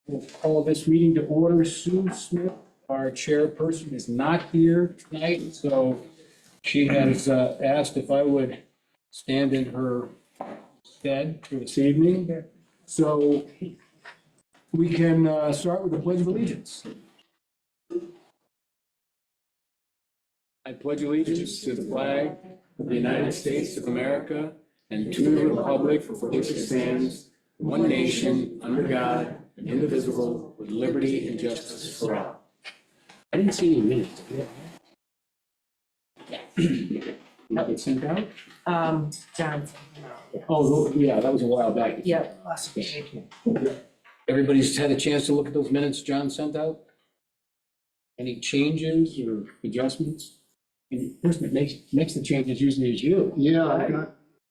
We'll call this meeting to order. Sue Smith, our chairperson, is not here tonight, so she has asked if I would stand in her stead for this evening. So we can start with the Pledge of Allegiance. I pledge allegiance to the flag of the United States of America and to the republic for which it stands, one nation, under God, indivisible, with liberty and justice for all. I didn't see any minutes. Not been sent out? Johnson. Oh, yeah, that was a while back. Yeah. Everybody's had a chance to look at those minutes John sent out? Any changes or adjustments? And the person that makes the changes usually is you. Yeah,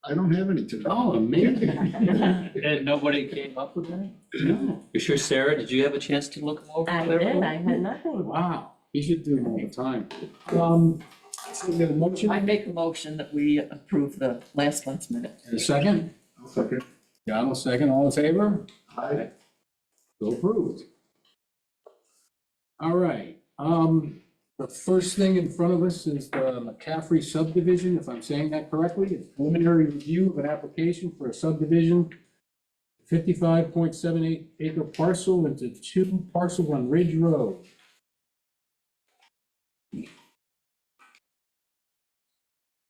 I don't have any today. Oh, amazing. And nobody came up with that? No. You sure, Sarah? Did you have a chance to look them over? I with did, everyone? I had nothing. Wow, you should do them all the time. So we have a motion I make a motion that we approve the last month's minute. and a second. Okay. John will second, all in favor? Aye. So approved. All right, the first thing in front of us is the McCaffrey subdivision, if I'm saying that correctly. It's preliminary review of an application for a subdivision, 55.78 acre parcel into two parcels on Ridge Road.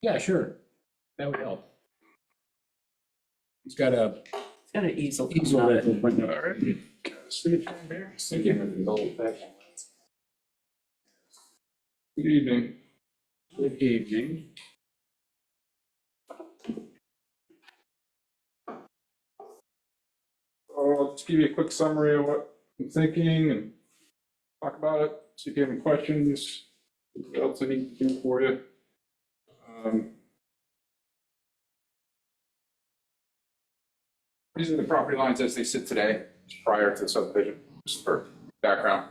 Yeah, sure, that would help. It's got a It's got an easel. easel that will bring it. Good evening. Good evening. I'll just give you a quick summary of what I'm thinking and talk about it. See if you have any questions, what else I need to do for you. These are the property lines as they sit today, prior to the subdivision, just for background.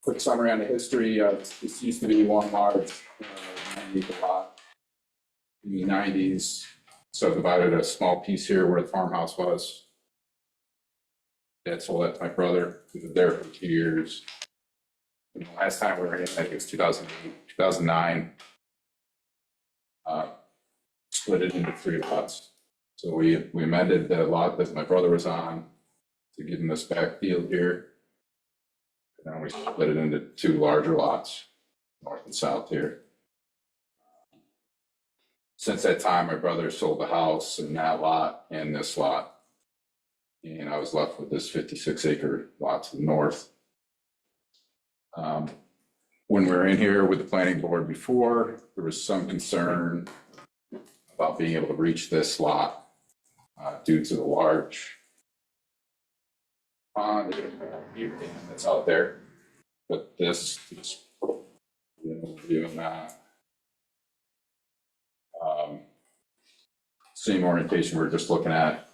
Quick summary on the history. This used to be one large 90-acre lot in the 90s. Subdivided a small piece here where the farmhouse was. Dad sold that to my brother, who was there for 2 years. And the last time we were in, I think it was 2008, 2009. Split it into 3 lots. So we amended the lot that my brother was on to give him this back field here. And then we split it into 2 larger lots, north and south here. Since that time, my brother sold the house and that lot and this lot. And I was left with this 56-acre lot to the north. When we were in here with the planning board before, there was some concern about being able to reach this lot due to the large pond that's out there. But this is, doing that. Same orientation we're just looking at.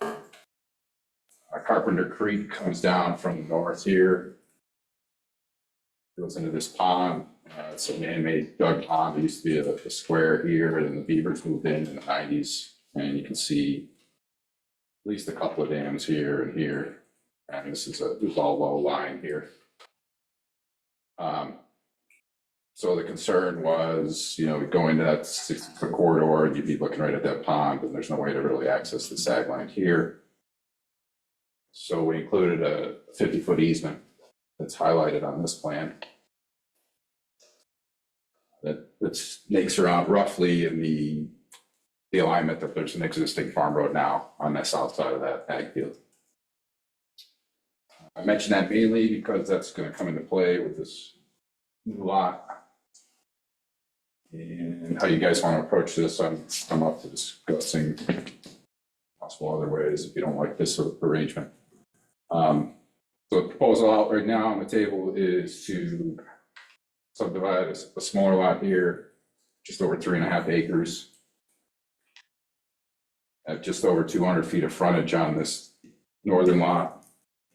Carpenter Creek comes down from the north here. Goes into this pond. It's a man-made dug pond. It used to be a square here, and then the beavers moved in the 90s. And you can see at least a couple of dams here and here. And this is all low lying here. So the concern was, we go into that 60-foot corridor and you'd be looking right at that pond, and there's no way to really access the sag land here. So we included a 50-foot easement that's highlighted on this plan. That makes around roughly in the alignment that there's an existing farm road now on the south side of that ag field. I mentioned that mainly because that's going to come into play with this new lot. And how you guys want to approach this, I'm up to discussing possible other ways if you don't like this arrangement. So the proposal out right now on the table is to subdivide a smaller lot here, just over 3.5 acres. At just over 200 feet of frontage on this northern lot,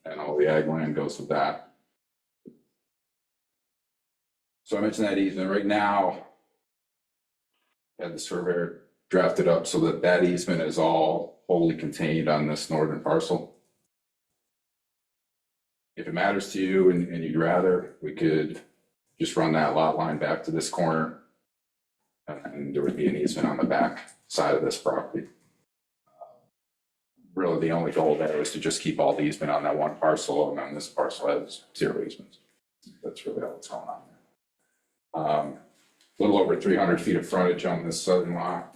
and all the ag land goes with that. So I mentioned that easement. Right now, I had the surveyor drafted up so that that easement is all wholly contained on this northern parcel. if it matters to you and you'd rather, we could just run that lot line back to this corner. And there would be an easement on the back side of this property. Really, the only goal there is to just keep all the easement on that one parcel, and then this parcel has 0 easements. That's really all that's going on there. A little over 300 feet of frontage on this southern lot.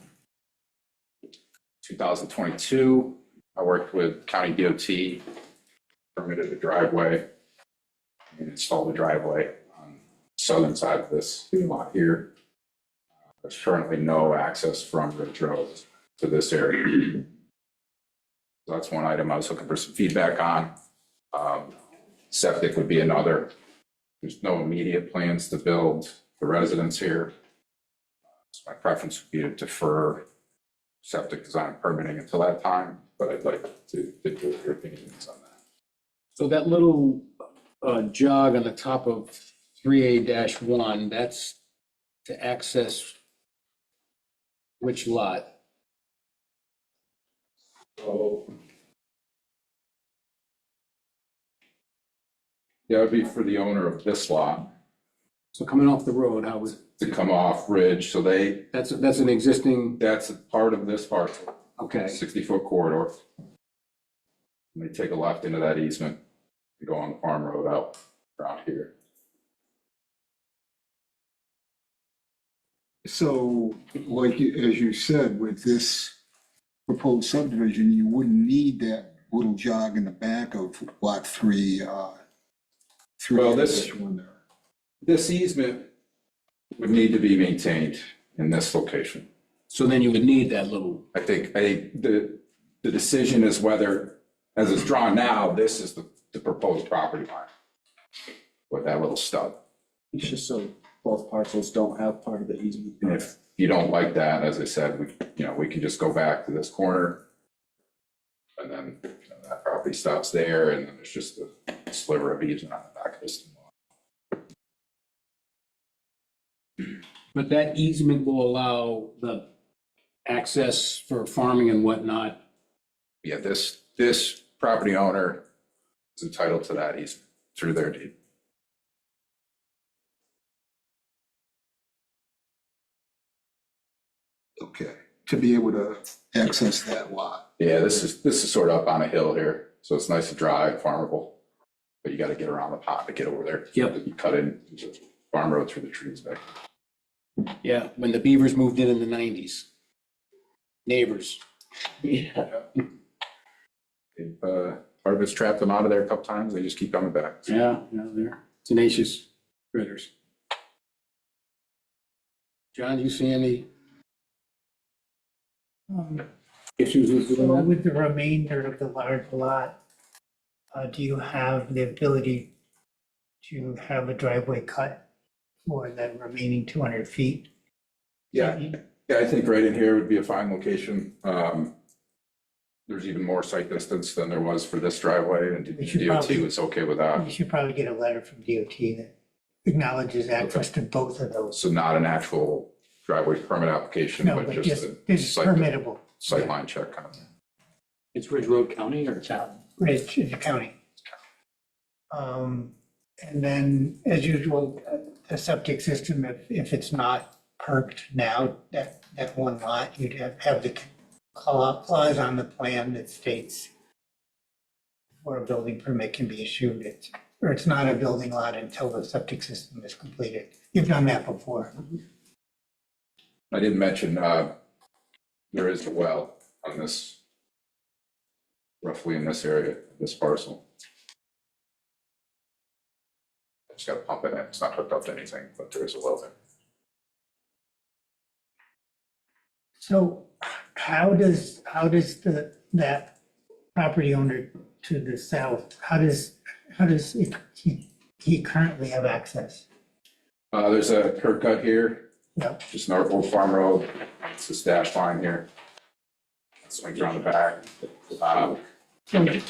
2022, I worked with County DOT, permitted a driveway, and installed a driveway on the southern side of this lot here. There's currently no access from Ridge Road to this area. So that's one item I was looking for some feedback on. Septic would be another. There's no immediate plans to build the residence here. So my preference would be to defer septic design permitting until that time, but I'd like to get your opinions on that. So that little jog on the top of 3A-1, that's to access which lot? So yeah, it would be for the owner of this lot So coming off the road, how was, to come off Ridge. So that's an existing, that's a part of this parcel, okay. 60-foot corridor. And they take a left into that easement to go on the farm road out around here. So, like, as you said, with this proposed subdivision, you wouldn't need that little jog in the back of lot 3. Well, this- one there. This easement would need to be maintained in this location. So then you would need that little, I think the decision is whether, as it's drawn now, this is the proposed property line with that little stub. It's just so both parcels don't have part of the easement. And if you don't like that, as I said, we can just go back to this corner. And then that property stops there, and then there's just a sliver of easement on the back of this. but that easement will allow the access for farming and whatnot. Yeah, this property owner is entitled to that easement through their deed. Okay, to be able to access that lot. Yeah, this is sort of up on a hill here, so it's nice to drive, farmable. But you gotta get around the pond to get over there. Yep. You cut in, there's a farm road through the trees back. Yeah, when the Beavers moved in the 90s. Neighbors. They've, harvest trapped them out of there a couple times, they just keep coming back. Yeah, they're tenacious critters. John, you see any issues with doing So that? with the remainder of the large lot, do you have the ability to have a driveway cut for the remaining 200 feet? Yeah, I think right in here would be a fine location. There's even more site distance than there was for this driveway, and We should DOT probably- was okay with that. You should probably get a letter from DOT that acknowledges access to both of those. So not an actual driveway permit application, No, but but just just, a it's site permittable. sightline check kind of. It's Ridge Road County or town? Ridge in the county. And then, as usual, the septic system, if it's not perked now, that one lot, you'd have the clause on the plan that states where a building permit can be issued, or it's not a building lot until the septic system is completed. You've done that before. I didn't mention, there is a well on this, roughly in this area, this parcel. Just got to pump it in, it's not hooked up to anything, but there is a well there. So how does that property owner to the south, how does he currently have access? There's a curb cut here, No, just north of Farm Road, it's this dash line here. Swings around the back. I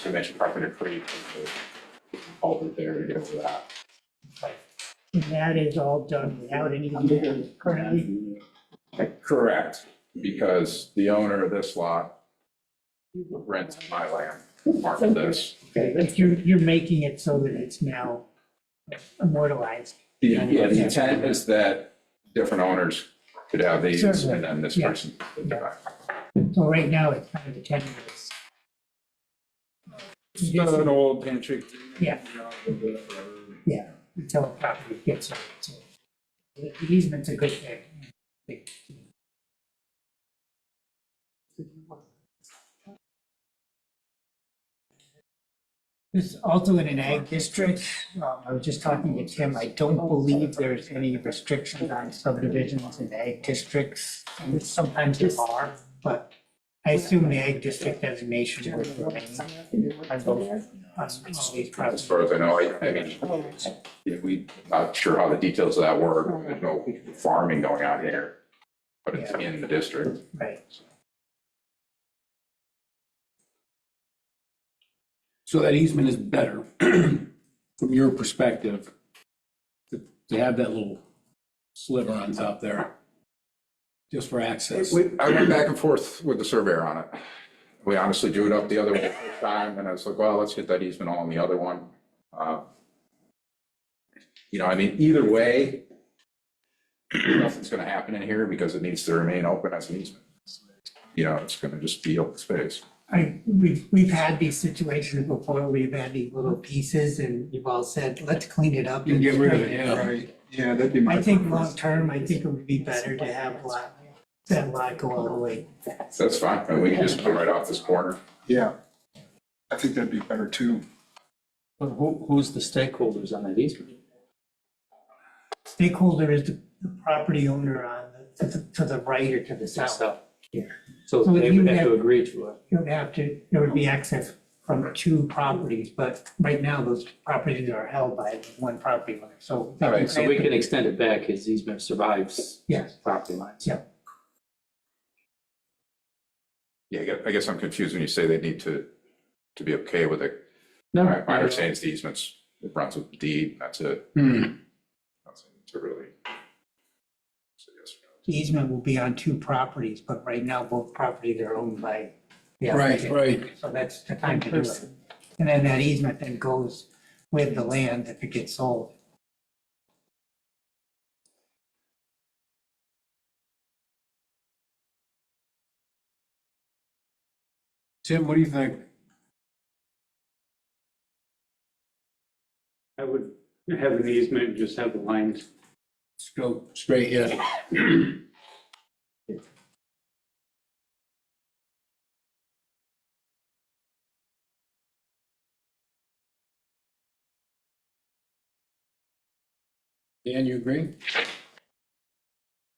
mentioned Carpenter Creek, over there to get over that. and that is all done without any meters currently? Correct, because the owner of this lot rents my land, part of this. Like you're making it so that it's now immortalized. Yeah, the intent is that different owners could have these and then this Yeah. person. could buy. So right now, it's kind of tenuous. It's an old handshake. Yeah. Yeah, until the property gets sold. So the easement's a good thing. This is also in an ag district. I was just talking to Tim. I don't believe there's any restrictions on subdivisions in ag districts. Sometimes there are, but I assume the ag district designation would remain on both, on all these As projects. far as I know, I mean, yeah, we not sure how the details of that work. There's no farming going on here, but it's in the district. Right. So that easement is better, from your perspective, to have that little sliver on top there, just for access. I went back and forth with the surveyor on it. We honestly drew it up the other way the first time, and I was like, well, let's get that easement all on the other one. You know, I mean, either way, nothing's gonna happen in here because it needs to remain open as an easement. You know, it's gonna just be open space. We've had these situations before. We've had these little pieces and you've all said, let's clean it up. You can get rid of it, yeah. Right, yeah, that'd be my. I think long-term, I think it would be better to have that lot go all the way. That's fine, and we can just come right off this corner. Yeah, I think that'd be better too. But who's the stakeholders on that easement? Stakeholder is the property owner on to the right or to the south. Yeah. So So they you would have to have- agree to it. You would have to, there would be access from two properties, but right now those properties are held by one property owner, so. All right, so we can extend it back, his easement survives Yes. property lines. Yeah. Yeah, I guess I'm confused when you say they need to be okay with it. No, My understanding is the easements, it runs with the deed, that's it. Hmm. Nothing to really. say yes or no. The easement will be on two properties, but right now both properties are owned by the Right, applicant. right. So that's the time to do it. And then that easement then goes with the land if it gets sold. Tim, what do you think? I would have an easement and just have the lines. Let's go straight, yeah. Dan, you agree?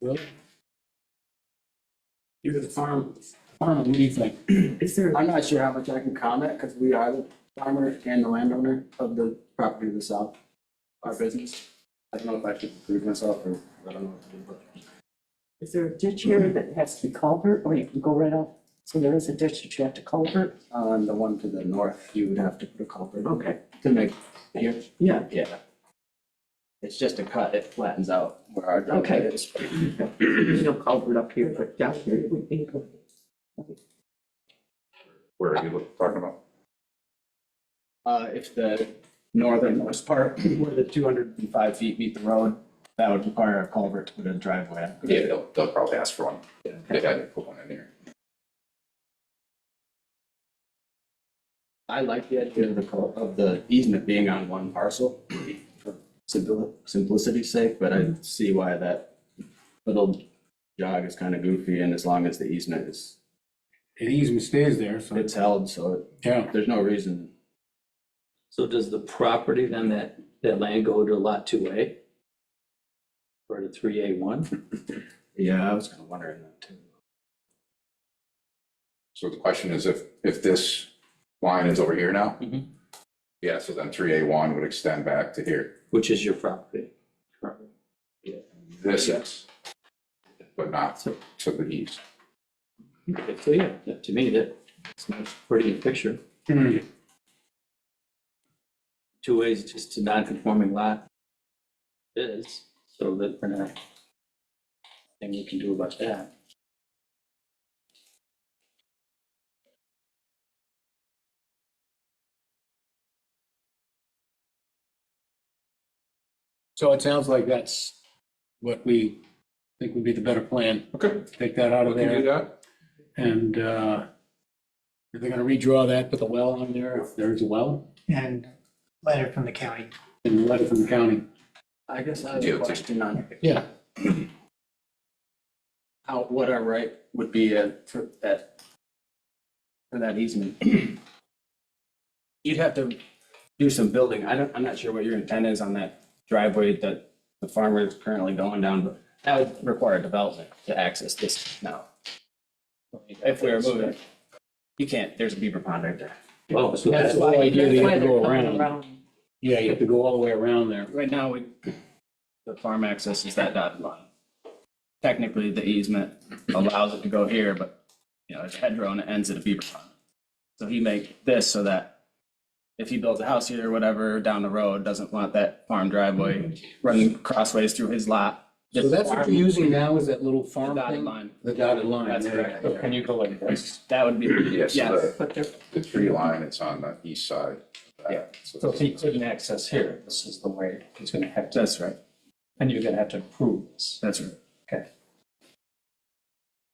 Will? You're the farmer. What do you think? Is there, I'm not sure how much I can comment because we are the farmer and the landowner of the property to the south, our business. I don't know if I should prove myself or I don't know what to do, but is there a ditch here that has to be culvert, or you can go right off? So there is a ditch that you have to culvert? on the one to the north, you would have to put a culvert Okay, to make here. yeah, Yeah. It's just a cut, it flattens out where our Okay. driveway is. there's no culvert up here, but down here it would be. Where are you talking about? If the northernmost part, where the 205 feet meet the road, that would require a culvert to put a driveway. Yeah, they'll probably ask for one. They had to put one in here. I like the idea of the easement being on one parcel for simplicity's sake, but I see why that little jog is kind of goofy, and as long as the easement is, The easement stays there, so, it's held, so yeah. there's no reason. So does the property then, that land go to lot 2A? Or to 3A1? Yeah, I was kind of wondering that too. So the question is if this line is over here now? Mhm. Yeah, so then 3A1 would extend back to here. Which is your property? This is, but not to the east. Okay, so yeah, to me, that's a pretty good picture. Hmm. 2A is just a non-conforming lot. It is, so that we're not, thing we can do about that. So it sounds like that's what we think would be the better plan. Okay, Take that out we of can do there. that. And if they're gonna redraw that, put the well on there, if there's a well, And letter from the county. and a letter from the county. I guess I have a DOT. question on Yeah. how, what our right would be for that easement. You'd have to do some building. I'm not sure what your intent is on that driveway that the farmer is currently going down, but that would require development to access this now. If we were moving, you can't, there's a beaver pond right there. Well, so That's that's the whole idea, That's you why have to they're go coming around. Yeah, you have to go all the way around there. Right now, the farm access is that dotted line. Technically, the easement allows it to go here, but, you know, it's hedgerow and it ends at a beaver pond. So he make this so that if he builds a house here or whatever down the road, doesn't want that farm driveway running crossways through his lot. So that's what you're using now, is that little farm Dotted thing? line. The dotted line. That's yeah. correct. So can you go like this? That would be, Yes, yes. the tree line, it's on the east side. Yeah. So if he couldn't access here, this is the way he's gonna have to, That's right. and you're gonna have to approve this. That's right.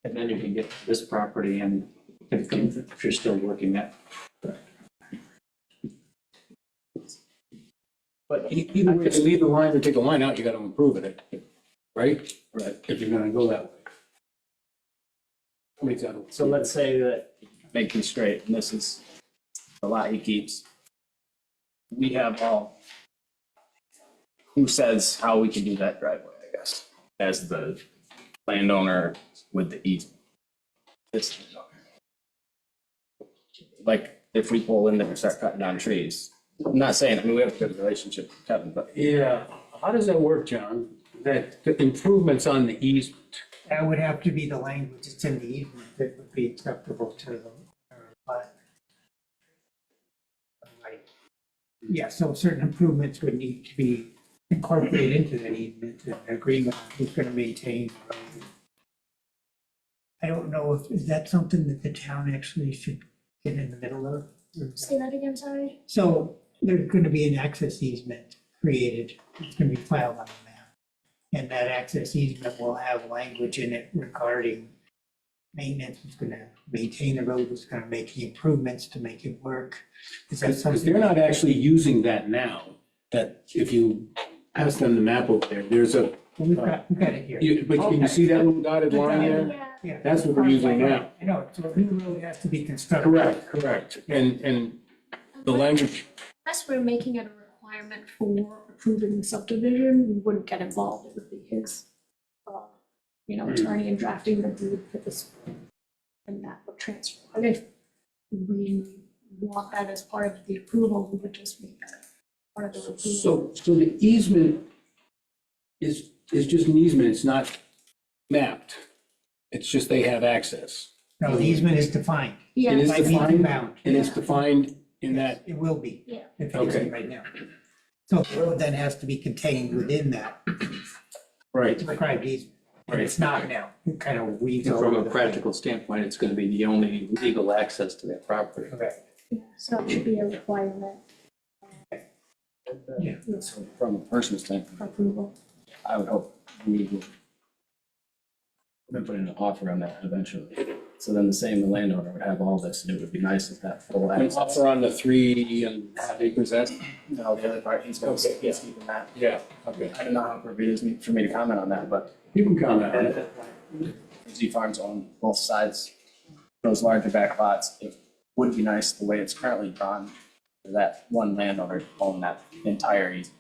And then you can get this property and if you're still working that. But either way, if you leave the line or take the line out, you gotta improve it, right? Right. If you're gonna go that way. Makes that. So let's say that, make things straight, and this is the lot he keeps. We have all, who says how we can do that driveway, I guess, as the landowner with the easement. This, like, if we pull in there and start cutting down trees, I'm not saying, I mean, we have a good relationship with Kevin, but Yeah, how does that work, John? That the improvements on the easement? That would have to be the language that's in the easement that would be acceptable to the, but. Right. Yeah, so certain improvements would need to be incorporated into that easement, an agreement on who's gonna maintain the road. I don't know if, is that something that the town actually should get in the middle of? Say that again, sorry. So there's gonna be an access easement created, it's gonna be filed on the map. And that access easement will have language in it regarding maintenance, who's gonna maintain the road, who's gonna make the improvements to make it work. Is that Because something? they're not actually using that now, that if you ask them the map over there, there's a, We've got it here. but can you see that little dotted line there? Yeah. Yeah. That's what we're using now. I know, so a new road has to be constructed. Correct. And the language, Unless we're making it a requirement for approving the subdivision, we wouldn't get involved. It would be his, attorney and drafting the deed for this. And that would transfer. And if we want that as part of the approval, we would just make that part of the approval. so the easement is just an easement, it's not mapped. It's just they have access. No, the easement is defined. Yeah, It is By deed defined, bound. and it's defined in that, It will be. Yeah. If it Okay. isn't right now. So the road then has to be contained within that right, described easement. And it's not now. It kind of weaves And over from the a thing. practical standpoint, it's gonna be the only legal access to that property. Correct. yeah, so it should be a requirement Yeah. so from a personal standpoint, for approval. I would hope we will put in an offer on that eventually. So then the same landowner would have all this, and it would be nice if that full an access. offer on the 3.5 acres, that's, No, the other part, he's going to, he's keeping that. yeah, okay. I don't know how it is for me to comment on that, but You can comment on it. Z Farms on both sides, those larger back lots, it would be nice the way it's currently drawn, for that one landowner to own that entire easement.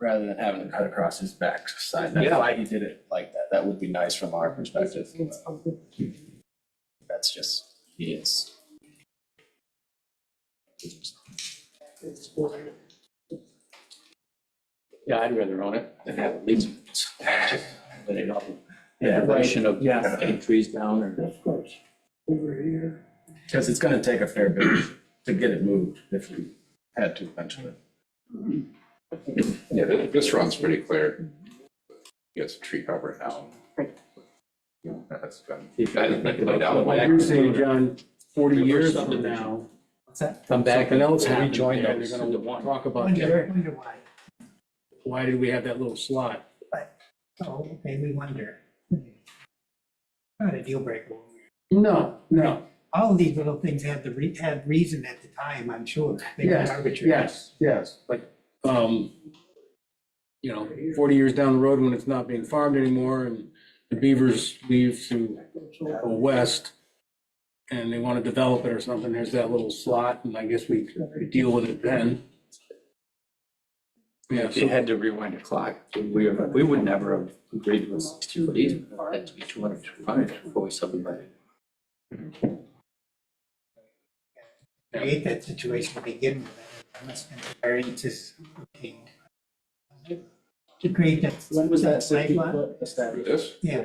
Rather than having to cut across his back side, that's Yeah. why he did it like that, that would be nice from our perspective. That's just, he is. Yeah, I'd rather own it than have a lease. But it all, Yeah, elevation of yeah. cutting trees down or. Of course. Over here. Because it's gonna take a fair bit to get it moved if we had to eventually. Yeah, this runs pretty clear. Gets tree cover now. That's been. I don't think about that. Like you're saying, John, 40 years from now, What's that? come back and else happens Rejoin there, those they're gonna into one. talk about that. Wonder why. why did we have that little slot? Oh, okay, we wonder. Not a deal breaker. No, no. All of these little things had had reason at the time, I'm sure. They weren't arbitrary. Yes, like, 40 years down the road when it's not being farmed anymore and the beavers leave to go west and they want to develop it or something, there's that little slot, and I guess we deal with it then. Yeah, If you so, had to rewind the clock, we would never have agreed to a 60-foot easement. It had to be 225 before we subdivided. Create that situation to begin with, unless variances obtained. To create that. When was that flag lot? 60-foot established? This, Yeah,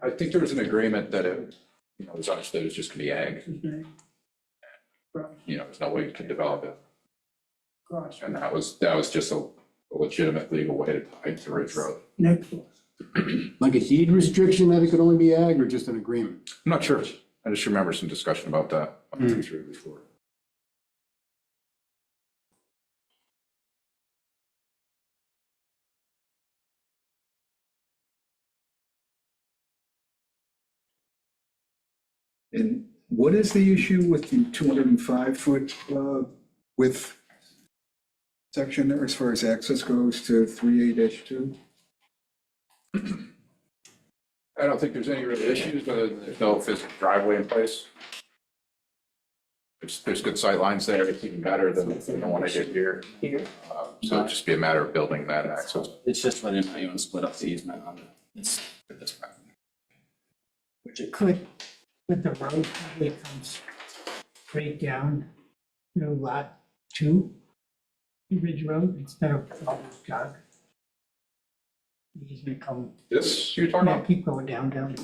I think there was an agreement that it, it was understood it was just gonna be ag. There's no way you could develop it. And that was just a legitimate legal way to tie to Ridge Road. next. like a deed restriction that it could only be ag or just an agreement? I'm not sure. I just remember some discussion about that. Before. And what is the issue with the 205-foot width section there as far as access goes to 3A-2? I don't think there's any real issues, but there's no physical driveway in place. There's good sight lines there, it's even better than the one I did here. So it'd just be a matter of building that access. It's just whether or not you want to split up the easement on this property. Which it could, but the road probably comes straight down to lot 2, Ridge Road, instead of Alder's Jog. The easement come, This you're talking yeah, about? keep going down,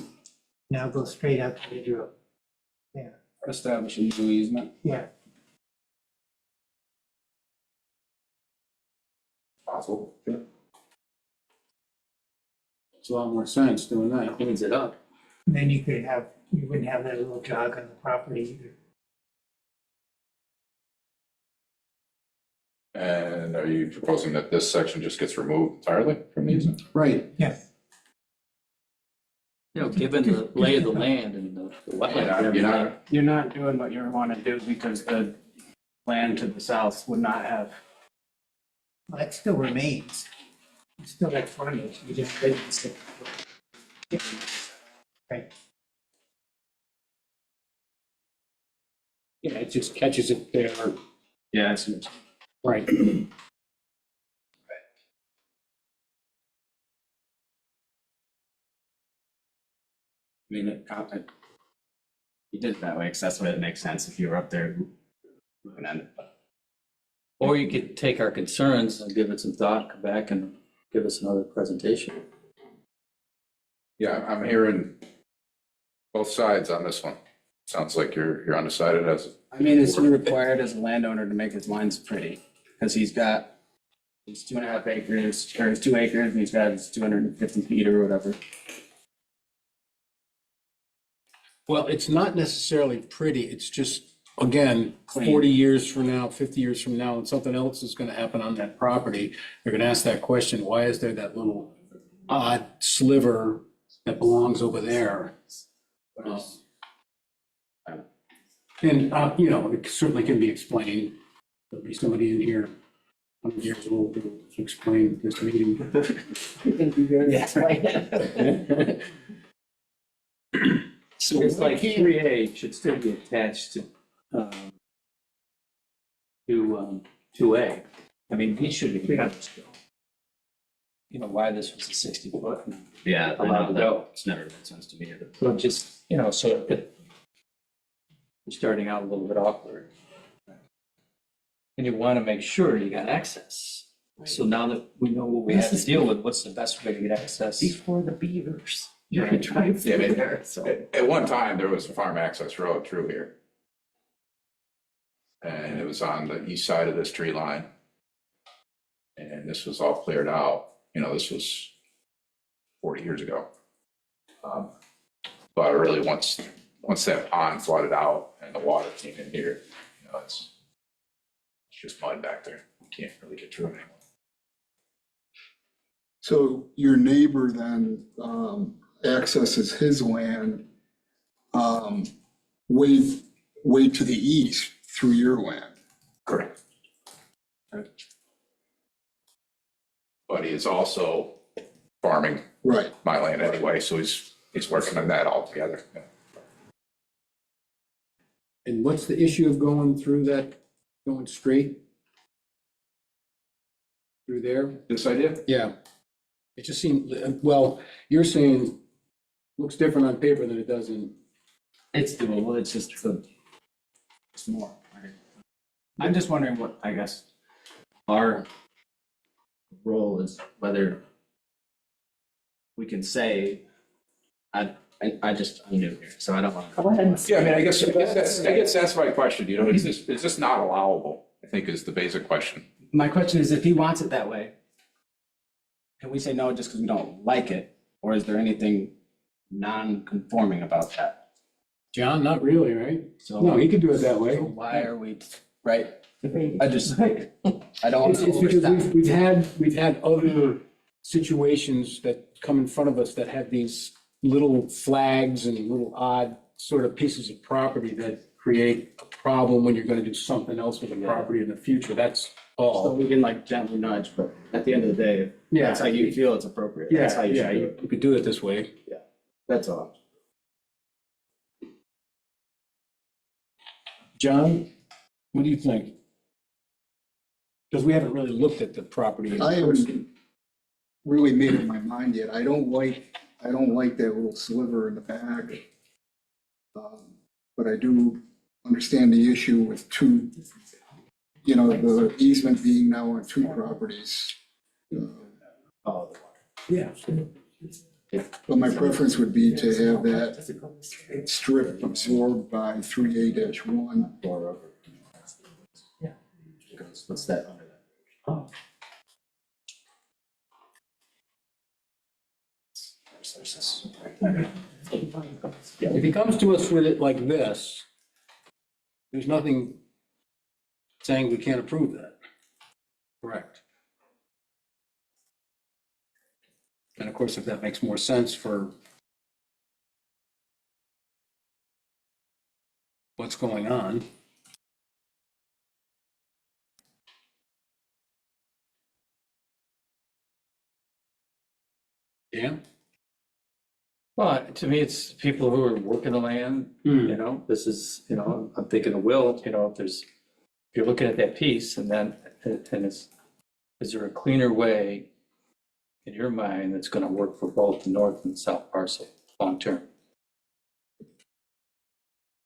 now go straight out to Ridge Road. Yeah, Establish a new easement. yeah, Possible. Makes a lot more sense doing that. Cleans it up. and then you wouldn't have that little jog on the property either. And are you proposing that this section just gets removed entirely from the easement? Right. Yeah, Given the lay of the land and the wetland. You're not, You're not doing what you want to do because the land to the south would not have. well, that still remains. It's still that frontage, you just didn't. Right. Yeah, it just catches it there. Yeah, it's. Right. I mean, you did it that way because that's what it makes sense if you were up there looking at it. But Or you could take our concerns and give it some thought, come back and give us another presentation. yeah, I'm hearing both sides on this one. Sounds like you're undecided as, I mean, it's required as a landowner to make his lines pretty because he's got his 2.5 acres or his 2 acres and he's got his 250 feet or whatever. Well, it's not necessarily pretty, it's just, again, Clean. 40 years from now, 50 years from now, and something else is gonna happen on that property, they're gonna ask that question, why is there that little odd sliver that belongs over there? And, it certainly can be explained, there'll be somebody in here 100 years old to explain this meeting. You think you're going to explain it? So it's like 3A should still be attached to 2A. I mean, he should be clear on this. Why this was a 60-foot. Yeah, I Allowed know to that. go. It's never made sense to me either. So just, so you're starting out a little bit awkward. And you want to make sure you got access. So now that we know what we have to deal with, what's the best way to get access? Before the beavers. You're gonna drive Yeah, through but- there, so. at one time, there was a farm access road through here. And it was on the east side of this tree line. And this was all cleared out, this was 40 years ago. But really, once that pond flooded out and the water came in here, it's just mud back there. You can't really get through it anymore. So your neighbor then accesses his land way to the east through your land. Correct. But he is also farming Right. my land anyway, so he's working on that all together. And what's the issue of going through that, going straight through there? This idea? Yeah. It just seemed, well, you're saying, looks different on paper than it does in, It's doable, it's just it's more. Right? I'm just wondering what, I guess, Our role is whether we can say, I'm new here, so I don't want to. Go ahead and. Yeah, I mean, I guess that's my question, you know, is this not allowable? I think is the basic question. my question is if he wants it that way, can we say no just because we don't like it? Or is there anything non-conforming about that? John, not really, right? So No, he could do it that way. why are we, right? Debating. I just, I don't want It's to it's because overstep. we've had other situations that come in front of us that have these little flags and little odd sort of pieces of property that create a problem when you're gonna do something else with the property in the future, that's So all. we can like gently nudge, but at the end of the day, if Yeah. that's how you feel it's appropriate. That's how you should do it. You could do it this way. That's all. John, what do you think? Because we haven't really looked at the property. in I person. haven't really made up my mind yet. I don't like that little sliver in the back. But I do understand the issue with two, you know, the easement being now on two properties. Oh, Yeah. But my preference would be to have that strip absorbed by 3A-1. what's that under that? Oh. If he comes to us with it like this, there's nothing saying we can't approve that. Correct. And of course, if that makes more sense for what's going on. Yeah? Well, to me, it's people who are working the land, you know, this is, you know, I'm thinking of Will, you know, if you're looking at that piece and then, and is there a cleaner way in your mind that's gonna work for both the north and south parcel, long term?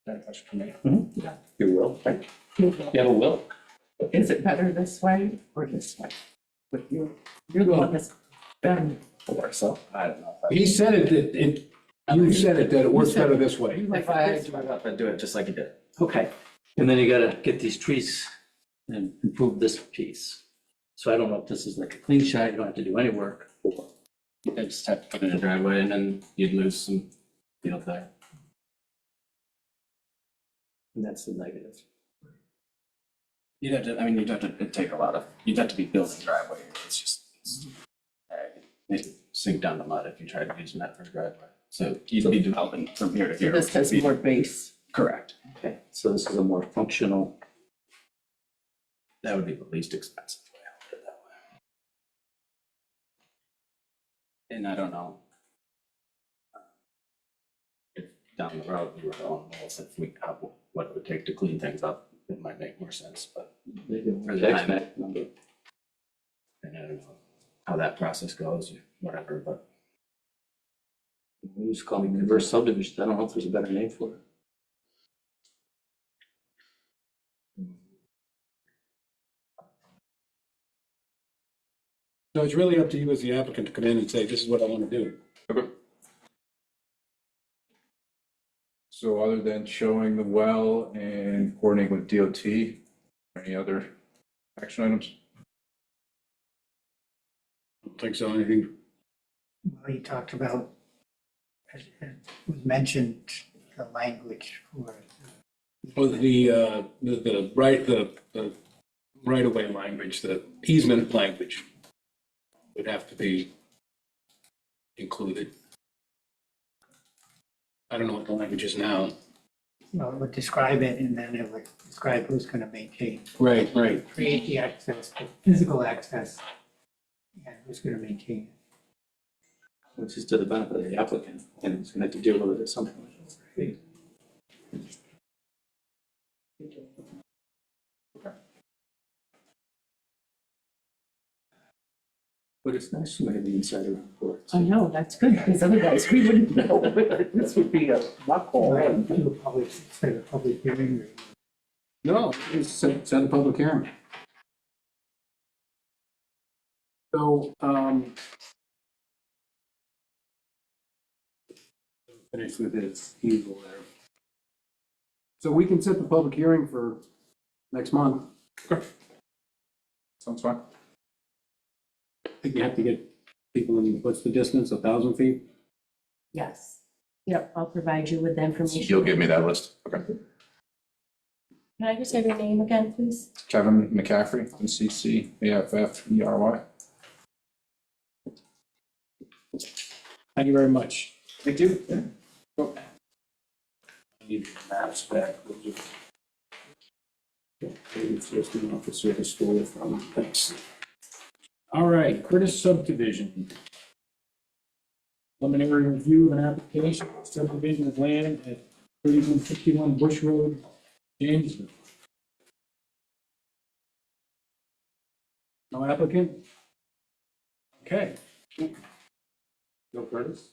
That a question for me? You will, right? You have a will? Is it better this way or this way? With you, you're the one that's been for, so. I don't know. He said you said it, that it works better this way. You like If I it had this to way. do it up, I'd do it just like you did. Okay, And then you gotta get these trees and improve this piece. So I don't know if this is like a clean shot, you don't have to do any work. You just have to put in a driveway and then you'd lose some field there. And that's the negative. You'd have to, I mean, it'd take a lot of, you'd have to be building driveway. It's just, it'd sink down the mud if you tried to use that for a driveway. So you'd be developing from here to so here. this has more base. Correct. Okay. So this is a more functional, That would be the least expensive way, I'll put it that way. And I don't know. If down the road we were going, well, if we, what it would take to clean things up, it might make more sense, but for the tax time, map number. and I don't know how that process goes, whatever, but We just call it reverse subdivision, I don't know if there's a better name for it. So it's really up to you as the applicant to come in and say, this is what I want to do. Okay. So other than showing the well and coordinating with DOT, any other action items? Don't think so, anything. Well, you talked about, it was mentioned, the language for, Oh, the right-of-way language, the easement language would have to be included. I don't know what the language is now. It would describe it and then it would describe who's gonna maintain, Right, right. create the access, the physical access, and who's gonna maintain it. Which is to the benefit of the applicant, and he's gonna have to deal with it at some point. But it's nice to have the insider report. I know, that's good, because otherwise we wouldn't know. This would be a muck hole. Do a public, say a public hearing or. No, it's set a public hearing. So, finish with his easel there. So we can set the public hearing for next month. Sounds fine. I think you have to get people in, what's the distance, 1,000 feet? Yes. Yep, I'll provide you with the information. You'll give me that list? Okay. Can I just have your name again, please? Kevin McCaffrey, McCaffrey. Thank you very much. Thank you. I need the maps back. It's just an officer to store it from. Thanks. All right, Curtis subdivision. Preliminary review of an application, subdivision of land at 3151 Bush Road, Janesville. No applicant? Okay. No Curtis?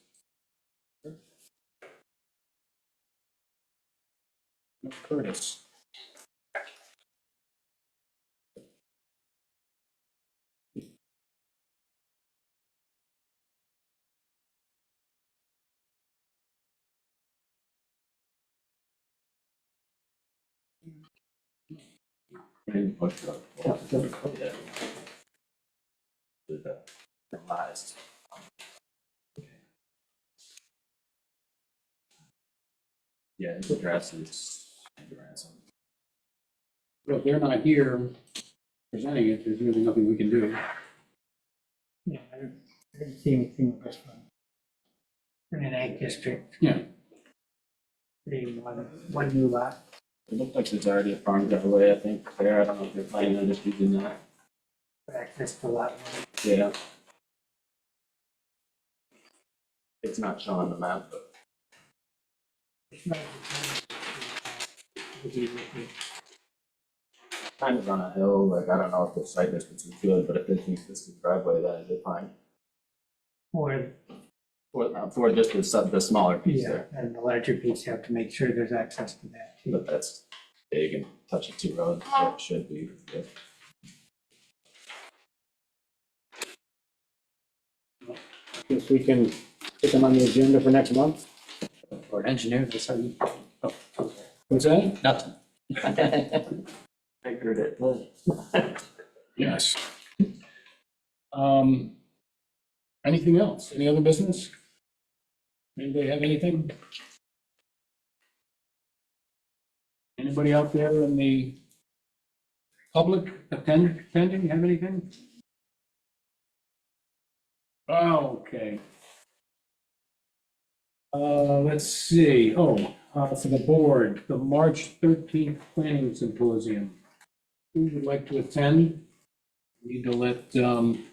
No Curtis. Yeah, his address is ransom. Well, if they're not here presenting it, there's really nothing we can do. Yeah, I didn't see anything with this one. In an ag district, Yeah. creating one new lot. It looked like there's already a farm driveway, I think, there. I don't know if you're planning on just using that. For access to lot one. Yeah. It's not shown on the map, but kind of on a hill, like, I don't know if the site distance is good, but if they think this is driveway, then it'd be fine. Or, For just the smaller piece yeah, there, and the larger piece, you have to make sure there's access to that too. but that's big and touching two roads, so it should be good. Guess we can put them on the agenda for next month. Or an engineer, that's how you, What's that? nothing. Figured it was. Yes. Anything else? Any other business? Anybody have anything? Anybody out there in the public attending, have anything? Oh, okay. Let's see, for the board, the March 13th planning symposium. Who would like to attend? Need to let, town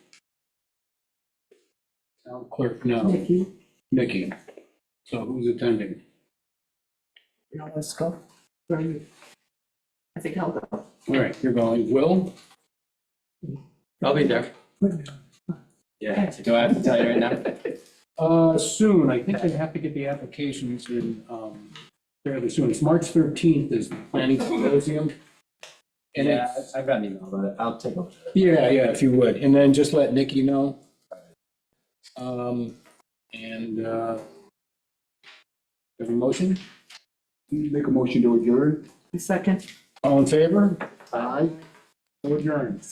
clerk know. Nikki, Nikki. So who's attending? let's go. Where are you? I think I'll go. All right, you're going. Will? I'll be there. Yeah, so do I have to tell you right now? Soon. I think they have to get the applications in, fairly soon. It's March 13th is the planning symposium. And Yeah, it's, I've got an email, but I'll take a look at it. yeah, if you would. And then just let Nikki know. Have a motion? Make a motion to adjourn? Second. All in favor? Aye. So adjourned.